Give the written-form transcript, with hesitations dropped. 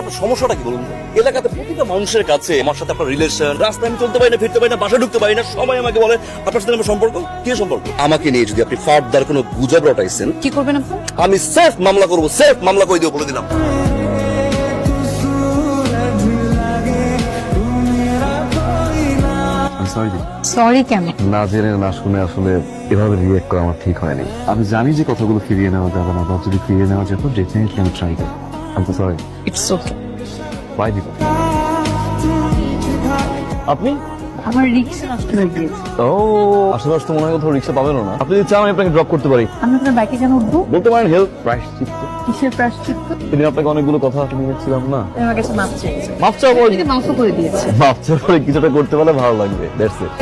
আপনার সমস্যাটা কি বলুন তো? এলাকাতে প্রতিটা মানুষের কাছে আমার সাথে আপনার রিলেশন, রাস্তায় আমি চলতে পারি না, ফিরতে পারি না, বাসায় ঢুকতে পারি না, সবাই আমাকে বলে আপনার সাথে আমার সম্পর্ক কি সম্পর্ক? আমাকে নিয়ে যদি আপনি ফার্দার কোনো গুজব রটাইছেন, কি করবেন আপনি? আমি সেফ মামলা করবো, সেফ মামলা করে দিও বলে দিলাম। সরি কেন? না জেনে না শুনে আসলে এভাবে রিয়েক্ট করা আমার ঠিক হয়নি। আমি জানি যে কথাগুলো ফিরিয়ে নেওয়া যাবে না, বা যদি ফিরিয়ে নেওয়া যেত ডেফিনেটলি আমি ট্রাই করব। আমি সরি। It's okay. বাই দিব। আপনি আমার রিক্সা নষ্ট হয়ে গিয়েছে। ও আশেপাশে তো মনে হয় কোথাও রিক্সা পাবেন না। আপনি যদি চান আমি আপনাকে ড্রপ করতে পারি। আমি আপনার বাইকে কেন উঠবো? বলতে পারেন হেল্প প্রায়শ্চিত্ত। কিসের প্রায়শ্চিত্ত? সেদিন আপনাকে অনেকগুলো কথা শুনিয়েছিলাম না? তুমি আমার কাছে মাপ চেয়েছো। মাপ চাওয়া থেকে মাফও করে দিয়েছে। মাপ চাওয়া পরে কিছুটা করতে পারলে ভালো লাগবে। That's it.